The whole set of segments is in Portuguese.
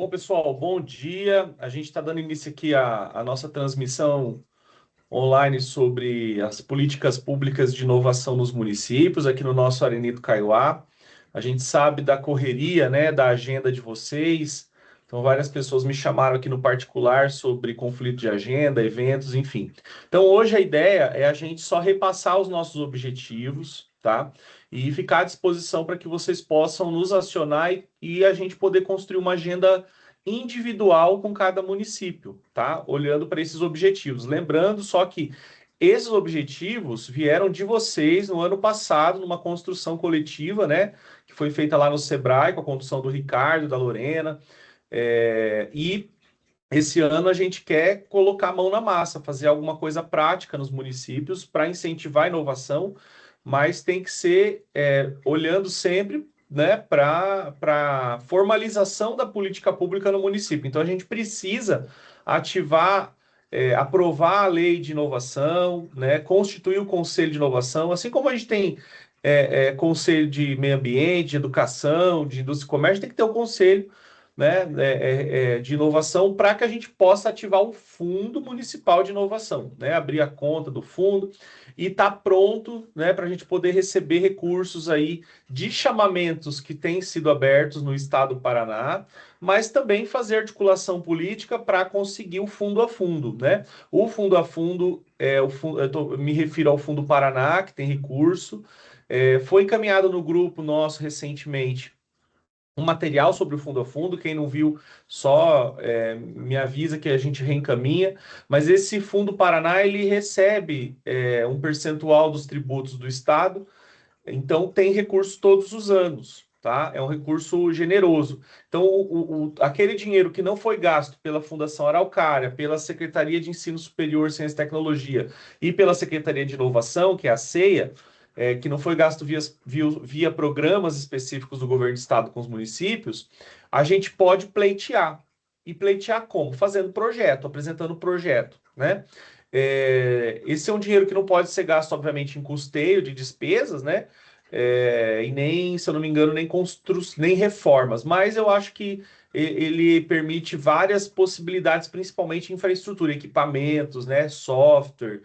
Bom, pessoal, bom dia. A gente está dando início aqui à nossa transmissão online sobre as políticas públicas de inovação nos municípios, aqui no nosso Arenito Caiuá. A gente sabe da correria, né, da agenda de vocês. Então, várias pessoas me chamaram aqui no particular sobre conflito de agenda, eventos, enfim. Então, hoje a ideia é a gente só repassar os nossos objetivos, tá? E ficar à disposição para que vocês possam nos acionar e a gente poder construir uma agenda individual com cada município, tá? Olhando para esses objetivos. Lembrando só que esses objetivos vieram de vocês no ano passado, numa construção coletiva, né? Que foi feita lá no Sebrae, com a condução do Ricardo, da Lorena. E esse ano a gente quer colocar a mão na massa, fazer alguma coisa prática nos municípios para incentivar a inovação, mas tem que ser olhando sempre, né, para formalização da política pública no município. Então a gente precisa ativar, aprovar a lei de inovação, né, constituir o conselho de inovação, assim como a gente tem conselho de meio ambiente, de educação, de indústria e comércio, tem que ter o conselho, né, de inovação para que a gente possa ativar o Fundo Municipal de Inovação, né, abrir a conta do fundo e estar pronto, né, para a gente poder receber recursos aí de chamamentos que têm sido abertos no estado do Paraná, mas também fazer articulação política para conseguir o fundo a fundo, né? O fundo a fundo, me refiro ao Fundo Paraná, que tem recurso, foi encaminhado no grupo nosso recentemente um material sobre o fundo a fundo. Quem não viu, só me avisa que a gente reencaminha. Mas esse Fundo Paraná, ele recebe um percentual dos tributos do Estado, então tem recurso todos os anos, tá? É um recurso generoso. Então, aquele dinheiro que não foi gasto pela Fundação Araucária, pela Secretaria de Ensino Superior, Ciência e Tecnologia e pela Secretaria de Inovação, que é a CEIA, que não foi gasto via programas específicos do governo do estado com os municípios, a gente pode pleitear. E pleitear como? Fazendo projeto, apresentando projeto, né? Esse é um dinheiro que não pode ser gasto, obviamente, em custeio de despesas, né? E nem, se eu não me engano, nem reformas, mas eu acho que ele permite várias possibilidades, principalmente infraestrutura, equipamentos, né? Software.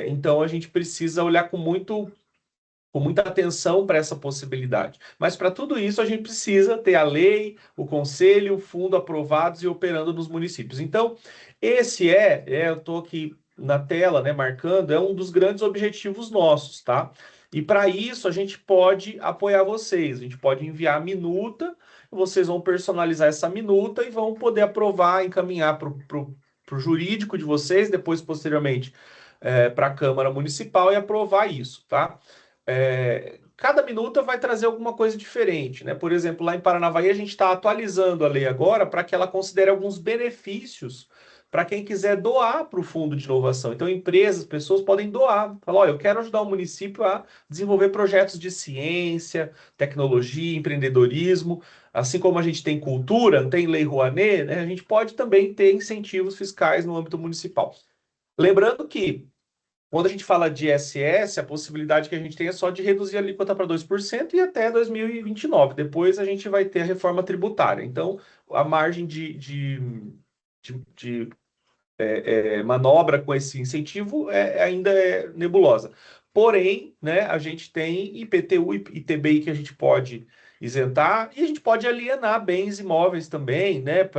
Então a gente precisa olhar com muita atenção para essa possibilidade. Mas para tudo isso a gente precisa ter a lei, o conselho, o fundo aprovados e operando nos municípios. Então, esse eu estou aqui na tela, né, marcando, é um dos grandes objetivos nossos, tá? E para isso a gente pode apoiar vocês, a gente pode enviar a minuta, vocês vão personalizar essa minuta e vão poder aprovar, encaminhar para o jurídico de vocês, depois, posteriormente, para a Câmara Municipal e aprovar isso, tá? Cada minuta vai trazer alguma coisa diferente, né? Por exemplo, lá em Paranavaí a gente está atualizando a lei agora para que ela considere alguns benefícios para quem quiser doar para o fundo de inovação. Então, empresas, pessoas podem doar. Falar, olha, eu quero ajudar o município a desenvolver projetos de ciência, tecnologia, empreendedorismo. Assim como a gente tem cultura, não tem lei Rouanet, né? A gente pode também ter incentivos fiscais no âmbito municipal. Lembrando que quando a gente fala de ISS, a possibilidade que a gente tem é só de reduzir a alíquota para 2% e até 2029. Depois a gente vai ter a reforma tributária. Então, a margem de manobra com esse incentivo ainda é nebulosa. Porém, né, a gente tem IPTU e ITBI que a gente pode isentar e a gente pode alienar bens imóveis também, né,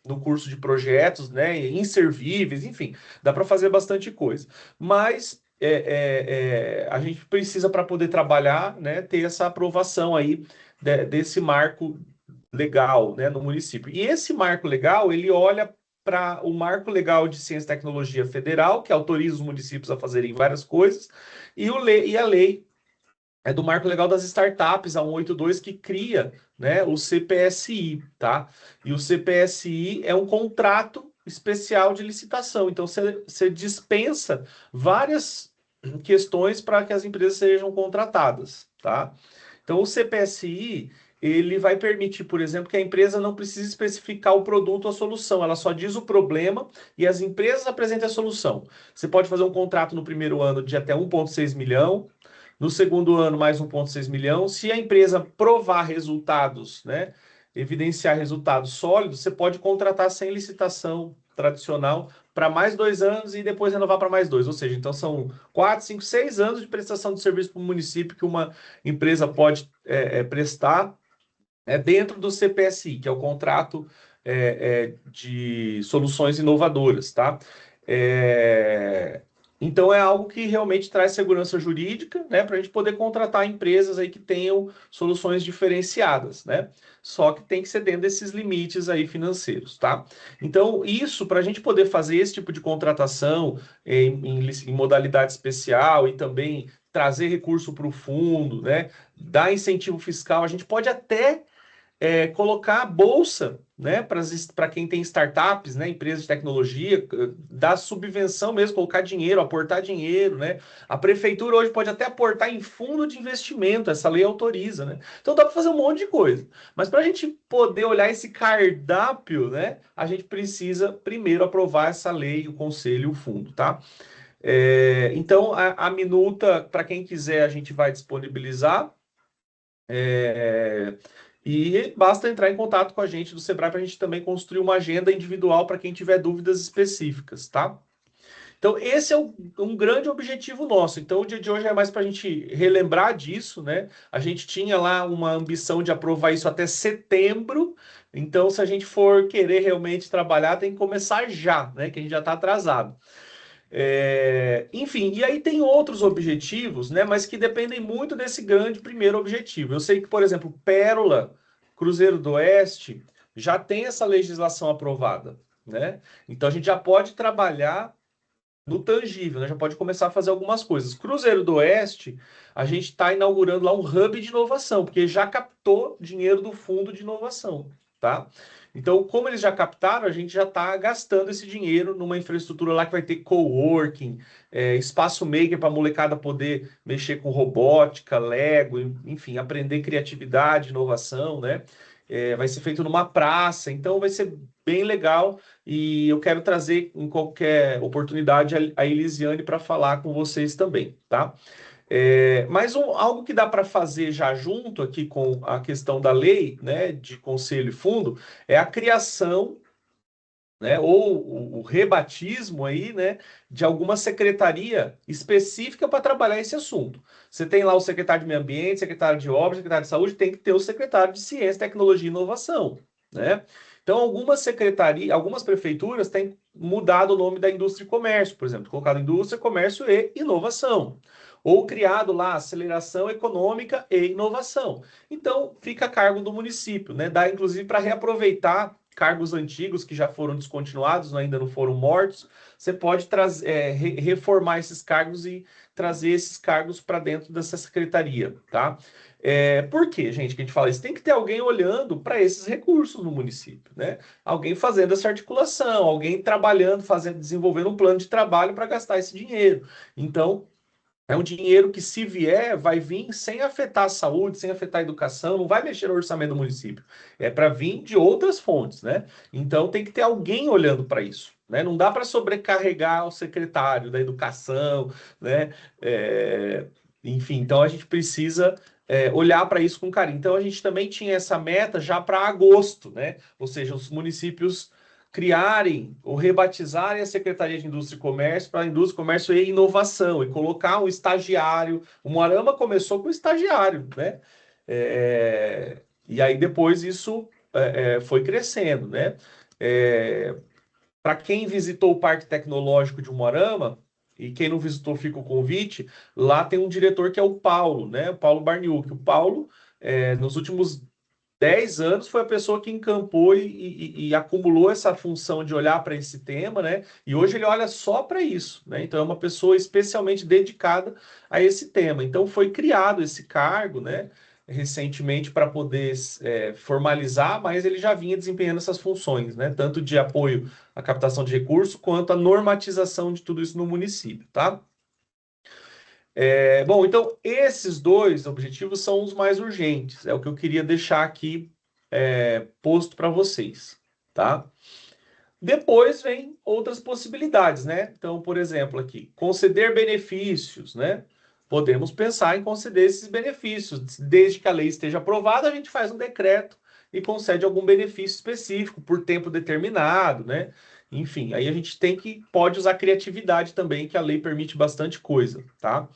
no curso de projetos, né, inservíveis, enfim, dá para fazer bastante coisa. Mas a gente precisa, para poder trabalhar, né, ter essa aprovação aí desse marco legal, né, no município. E esse marco legal, ele olha para o Marco Legal de Ciência e Tecnologia Federal, que autoriza os municípios a fazerem várias coisas, e a lei é do Marco Legal das Startups, a 182, que cria, né, o CPSI, tá? E o CPSI é um contrato especial de licitação. Então, você dispensa várias questões para que as empresas sejam contratadas, tá? Então, o CPSI, ele vai permitir, por exemplo, que a empresa não precise especificar o produto ou a solução, ela só diz o problema e as empresas apresentem a solução. Você pode fazer um contrato no primeiro ano de até 1,6 milhão, no segundo ano mais 1,6 milhão. Se a empresa provar resultados, né, evidenciar resultados sólidos, você pode contratar sem licitação tradicional para mais 2 anos e depois renovar para mais 2. Ou seja, então são 4, 5, 6 anos de prestação de serviço para o município que uma empresa pode prestar dentro do CPSI, que é o contrato de soluções inovadoras, tá? É, então é algo que realmente traz segurança jurídica, né, para a gente poder contratar empresas aí que tenham soluções diferenciadas, né? Só que tem que ser dentro desses limites aí financeiros, tá? Então, isso para a gente poder fazer esse tipo de contratação em modalidade especial e também trazer recurso para o fundo, né? Dar incentivo fiscal, a gente pode até colocar a bolsa, né, para quem tem startups, né, empresas de tecnologia, dar subvenção mesmo, colocar dinheiro, aportar dinheiro, né? A prefeitura hoje pode até aportar em fundo de investimento, essa lei autoriza, né? Então dá para fazer um monte de coisa. Mas para a gente poder olhar esse cardápio, né, a gente precisa primeiro aprovar essa lei, o conselho e o fundo, tá? Então a minuta, para quem quiser, a gente vai disponibilizar. É, e basta entrar em contato com a gente do Sebrae para a gente também construir uma agenda individual para quem tiver dúvidas específicas, tá? Então, esse é um grande objetivo nosso. Então, o dia de hoje é mais para a gente relembrar disso, né? A gente tinha lá uma ambição de aprovar isso até setembro. Então, se a gente for querer realmente trabalhar, tem que começar já, né? Que a gente já está atrasado. Enfim, e aí tem outros objetivos, né, mas que dependem muito desse grande primeiro objetivo. Eu sei que, por exemplo, Pérola, Cruzeiro do Oeste, já tem essa legislação aprovada, né? Então a gente já pode trabalhar no tangível, né? Já pode começar a fazer algumas coisas. Cruzeiro do Oeste, a gente está inaugurando lá um hub de inovação, porque já captou dinheiro do fundo de inovação, tá? Então, como eles já captaram, a gente já está gastando esse dinheiro numa infraestrutura lá que vai ter coworking, espaço maker para a molecada poder mexer com robótica, Lego, enfim, aprender criatividade, inovação, né? Vai ser feito numa praça, então vai ser bem legal e eu quero trazer em qualquer oportunidade a Elisiane para falar com vocês também, tá? Mas algo que dá para fazer já junto aqui com a questão da lei, né, de conselho e fundo, é a criação, né, ou o rebatismo aí, né, de alguma secretaria específica para trabalhar esse assunto. Você tem lá o secretário de Meio Ambiente, secretário de Obras, secretário de Saúde, tem que ter o secretário de Ciência, Tecnologia e Inovação, né? Então, algumas secretarias, algumas prefeituras têm mudado o nome da indústria e comércio, por exemplo, colocado indústria, comércio e inovação. Ou criado lá aceleração econômica e inovação. Então, fica a cargo do município, né? Dá inclusive para reaproveitar cargos antigos que já foram descontinuados, ainda não foram mortos. Você pode trazer, reformar esses cargos e trazer esses cargos para dentro dessa secretaria, tá? Por quê, gente, que a gente fala isso? Tem que ter alguém olhando para esses recursos no município, né? Alguém fazendo essa articulação, alguém trabalhando, fazendo, desenvolvendo um plano de trabalho para gastar esse dinheiro. Então, é um dinheiro que, se vier, vai vir sem afetar a saúde, sem afetar a educação, não vai mexer no orçamento do município. É para vir de outras fontes, né? Então tem que ter alguém olhando para isso, né? Não dá para sobrecarregar o secretário da educação, né? Enfim, então a gente precisa olhar para isso com carinho. Então a gente também tinha essa meta já para agosto, né? Ou seja, os municípios criarem ou rebatizarem a Secretaria de Indústria e Comércio para Indústria, Comércio e Inovação e colocar um estagiário. O Moarama começou com estagiário, né? E aí depois isso foi crescendo, né? Para quem visitou o Parque Tecnológico de Umuarama, e quem não visitou, fica o convite, lá tem um diretor que é o Paulo, né? O Paulo Barniuk. O Paulo, nos últimos 10 anos foi a pessoa que encampou e acumulou essa função de olhar para esse tema, né? E hoje ele olha só para isso, né? Então é uma pessoa especialmente dedicada a esse tema. Então foi criado esse cargo, né? Recentemente para poder formalizar, mas ele já vinha desempenhando essas funções, né? Tanto de apoio à captação de recursos quanto à normatização de tudo isso no município, tá? Bom, então esses dois objetivos são os mais urgentes, é o que eu queria deixar aqui posto para vocês, tá? Depois vem outras possibilidades, né? Então, por exemplo, aqui, conceder benefícios, né? Podemos pensar em conceder esses benefícios. Desde que a lei esteja aprovada, a gente faz um decreto e concede algum benefício específico por tempo determinado, né? Enfim, aí a gente pode usar criatividade também, que a lei permite bastante coisa, tá?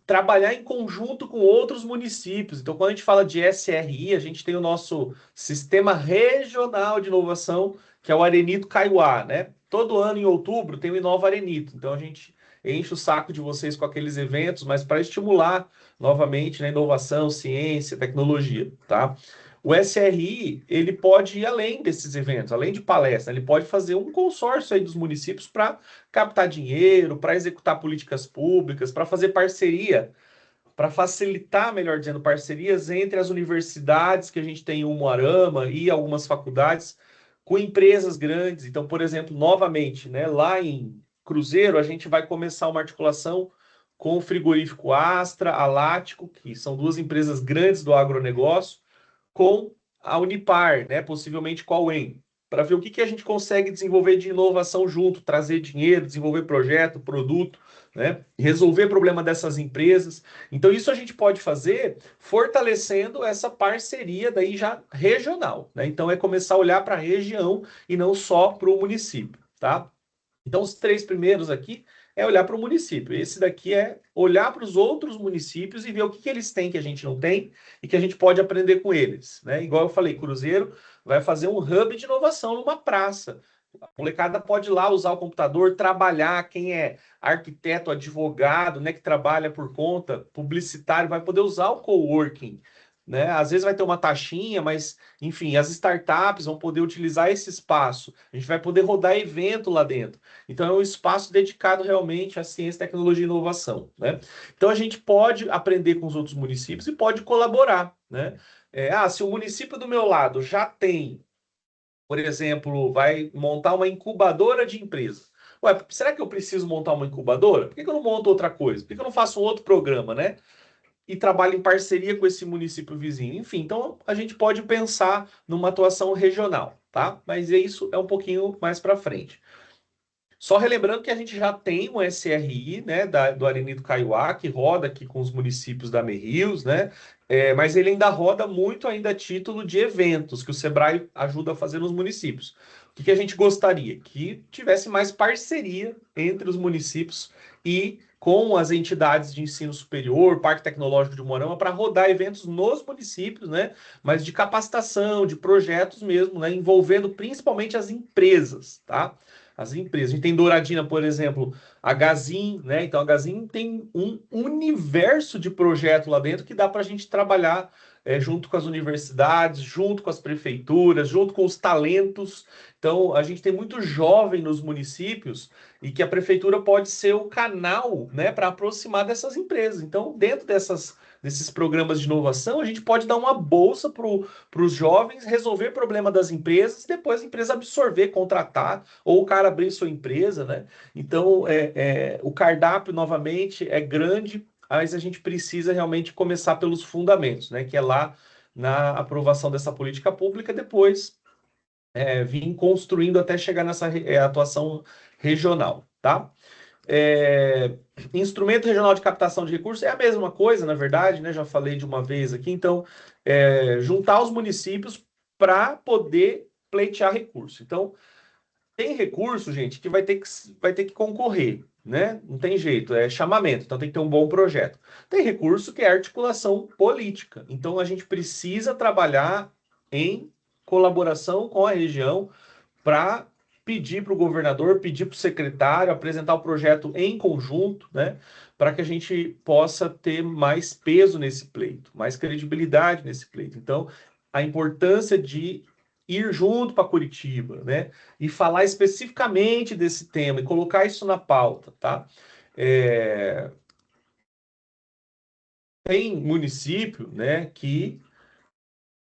Trabalhar em conjunto com outros municípios. Então, quando a gente fala de SRI, a gente tem o nosso Sistema Regional de Inovação, que é o Arenito Kaiowá, né? Todo ano, em outubro, tem o Inova Arenito. Então, a gente enche o saco de vocês com aqueles eventos, mas para estimular novamente, né, inovação, ciência, tecnologia, tá? O SRI, ele pode ir além desses eventos, além de palestra, ele pode fazer um consórcio aí dos municípios para captar dinheiro, para executar políticas públicas, para fazer parceria, para facilitar, melhor dizendo, parcerias entre as universidades que a gente tem em Umuarama e algumas faculdades com empresas grandes. Então, por exemplo, novamente, né, lá em Cruzeiro, a gente vai começar uma articulação com o frigorífico Astra, a Lático, que são duas empresas grandes do agronegócio, com a Unipar, né, possivelmente com a UEM, para ver o que a gente consegue desenvolver de inovação junto, trazer dinheiro, desenvolver projeto, produto, né, resolver problema dessas empresas. Então, isso a gente pode fazer fortalecendo essa parceria daí já regional, né? Então, é começar a olhar para a região e não só para o município, tá? Então, os três primeiros aqui é olhar para o município. Esse daqui é olhar para os outros municípios e ver o que eles têm que a gente não tem e que a gente pode aprender com eles, né? Igual eu falei, Cruzeiro vai fazer um hub de inovação numa praça. A molecada pode ir lá usar o computador, trabalhar. Quem é arquiteto, advogado, né, que trabalha por conta, publicitário, vai poder usar o coworking, né? Às vezes vai ter uma taxinha, mas enfim, as startups vão poder utilizar esse espaço. A gente vai poder rodar evento lá dentro. Então, é um espaço dedicado realmente à ciência, tecnologia e inovação, né? Então, a gente pode aprender com os outros municípios e pode colaborar, né? Se o município do meu lado já tem, por exemplo, vai montar uma incubadora de empresas. Ué, será que eu preciso montar uma incubadora? Por que eu não monto outra coisa? Por que eu não faço um outro programa, né? E trabalha em parceria com esse município vizinho. Enfim, então a gente pode pensar numa atuação regional, tá? Mas isso é um pouquinho mais para frente. Só relembrando que a gente já tem um SRI, né, do Arenito Kaiowá, que roda aqui com os municípios da Merrios, né, mas ele ainda roda muito ainda a título de eventos que o Sebrae ajuda a fazer nos municípios. O que a gente gostaria? Que tivesse mais parceria entre os municípios e com as entidades de ensino superior, Parque Tecnológico de Moarama, para rodar eventos nos municípios, né, mas de capacitação, de projetos mesmo, né, envolvendo principalmente as empresas, tá? As empresas. A gente tem Douradina, por exemplo, a Gazin, né? Então a Gazin tem um universo de projeto lá dentro que dá para a gente trabalhar junto com as universidades, junto com as prefeituras, junto com os talentos. Então a gente tem muito jovem nos municípios e que a prefeitura pode ser o canal, né, para aproximar dessas empresas. Então, dentro desses programas de inovação, a gente pode dar uma bolsa para os jovens resolver problema das empresas e depois a empresa absorver, contratar ou o cara abrir sua empresa, né? Então, o cardápio, novamente, é grande, mas a gente precisa realmente começar pelos fundamentos, né? Que é lá na aprovação dessa política pública, depois vir construindo até chegar nessa atuação regional, tá? É, instrumento regional de captação de recursos é a mesma coisa, na verdade, né? Já falei de uma vez aqui. Então, juntar os municípios para poder pleitear recurso. Então, tem recurso, gente, que vai ter que concorrer, né? Não tem jeito, é chamamento, então tem que ter um bom projeto. Tem recurso que é articulação política. Então, a gente precisa trabalhar em colaboração com a região para pedir para o governador, pedir para o secretário, apresentar o projeto em conjunto, né? Para que a gente possa ter mais peso nesse pleito, mais credibilidade nesse pleito. Então, a importância de ir junto para Curitiba, né? E falar especificamente desse tema e colocar isso na pauta, tá? É, Tem município, né, que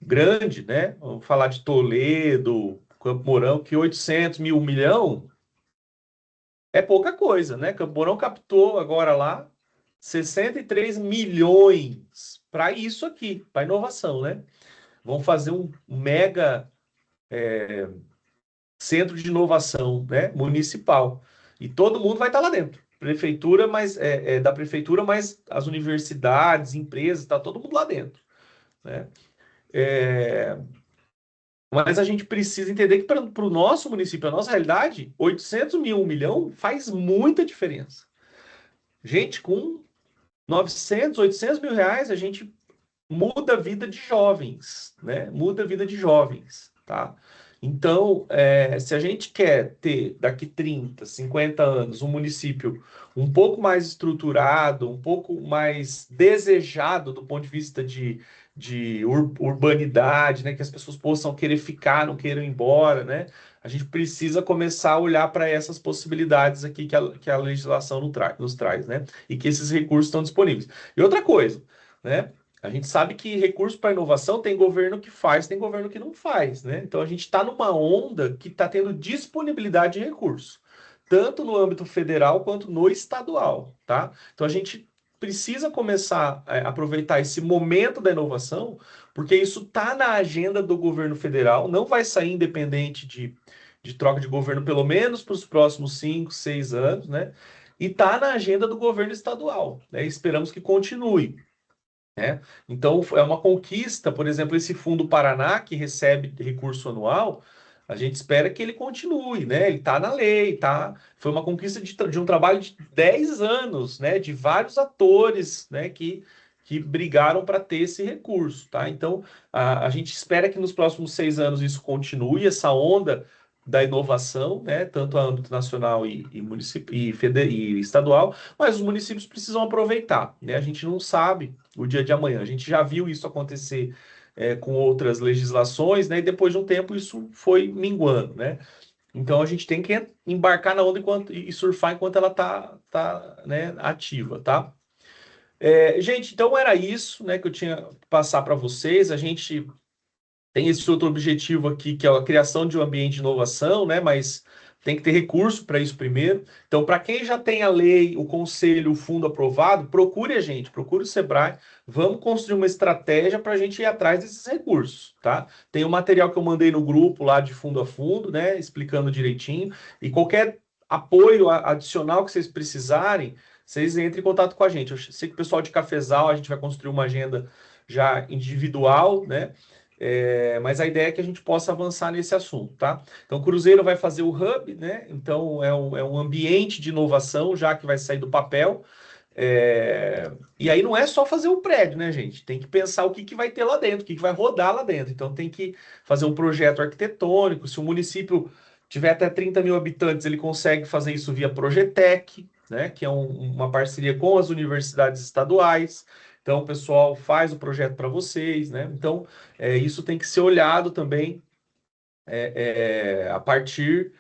grande, né? Vamos falar de Toledo, Campo Mourão, que 800 mil, 1 milhão é pouca coisa, né? Campo Mourão captou agora lá 63 milhões para isso aqui, para inovação, né? Vão fazer um mega centro de inovação, né, municipal. E todo mundo vai estar lá dentro. Prefeitura, mas da prefeitura, mas as universidades, empresas, está todo mundo lá dentro, né? É, mas a gente precisa entender que para o nosso município, a nossa realidade, 800 mil, 1 milhão faz muita diferença. Gente, com 900, 800 mil reais, a gente muda a vida de jovens, né? Muda a vida de jovens, tá? Então, se a gente quer ter daqui 30, 50 anos um município um pouco mais estruturado, um pouco mais desejado do ponto de vista de urbanidade, né? Que as pessoas possam querer ficar, não queiram ir embora, né? A gente precisa começar a olhar para essas possibilidades aqui que a legislação nos traz, né? E que esses recursos estão disponíveis. E outra coisa, né? A gente sabe que recurso para inovação tem governo que faz, tem governo que não faz, né? Então a gente está numa onda que está tendo disponibilidade de recurso, tanto no âmbito federal quanto no estadual, tá? Então a gente precisa começar a aproveitar esse momento da inovação, porque isso está na agenda do governo federal, não vai sair independente de troca de governo, pelo menos para os próximos 5, 6 anos, né? E está na agenda do governo estadual, né? Esperamos que continue, né? Então, é uma conquista, por exemplo, esse Fundo Paraná, que recebe recurso anual, a gente espera que ele continue, né? Ele está na lei, tá? Foi uma conquista de um trabalho de 10 anos, né? De vários atores, né? Que brigaram para ter esse recurso, tá? Então, a gente espera que nos próximos 6 anos isso continue, essa onda da inovação, né? Tanto a âmbito nacional e, município, e estadual, mas os municípios precisam aproveitar, né? A gente não sabe o dia de amanhã. A gente já viu isso acontecer com outras legislações, né? E depois de um tempo isso foi minguando, né? Então a gente tem que embarcar na onda e surfar enquanto ela tá, né, ativa, tá? Gente, então era isso, né, que eu tinha que passar para vocês. A gente tem esse outro objetivo aqui, que é a criação de um ambiente de inovação, né? Mas tem que ter recurso para isso primeiro. Então, para quem já tem a lei, o conselho, o fundo aprovado, procure a gente, procure o Sebrae. Vamos construir uma estratégia para a gente ir atrás desses recursos, tá? Tem o material que eu mandei no grupo lá de fundo a fundo, né? Explicando direitinho. E qualquer apoio adicional que vocês precisarem, vocês entrem em contato com a gente. Eu sei que o pessoal de Cafezal, a gente vai construir uma agenda já individual, né? Mas a ideia é que a gente possa avançar nesse assunto, tá? Então, o Cruzeiro vai fazer o hub, né? Então, é um ambiente de inovação, já que vai sair do papel. E aí não é só fazer o prédio, né, gente? Tem que pensar o que vai ter lá dentro, o que vai rodar lá dentro. Então, tem que fazer um projeto arquitetônico. Se o município tiver até 30 mil habitantes, ele consegue fazer isso via Progetec, né? Que é uma parceria com as universidades estaduais. Então, o pessoal faz o projeto para vocês, né? Então, isso tem que ser olhado também a partir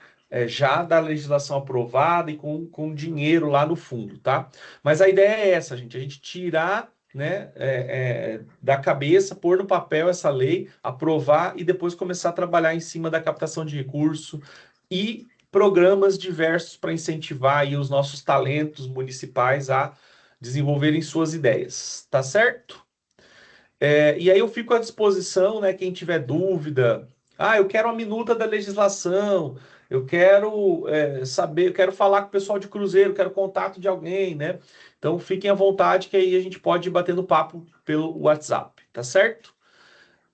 já da legislação aprovada e com dinheiro lá no fundo, tá? Mas a ideia é essa, gente, a gente tirar, né, da cabeça, pôr no papel essa lei, aprovar e depois começar a trabalhar em cima da captação de recurso e programas diversos para incentivar aí os nossos talentos municipais a desenvolverem suas ideias, tá certo? E aí eu fico à disposição, né? Quem tiver dúvida, eu quero a minuta da legislação, eu quero saber, eu quero falar com o pessoal de Cruzeiro, quero contato de alguém, né? Então fiquem à vontade que aí a gente pode ir batendo papo pelo WhatsApp, tá certo?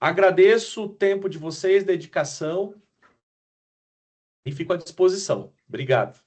Agradeço o tempo de vocês, dedicação e fico à disposição. Obrigado.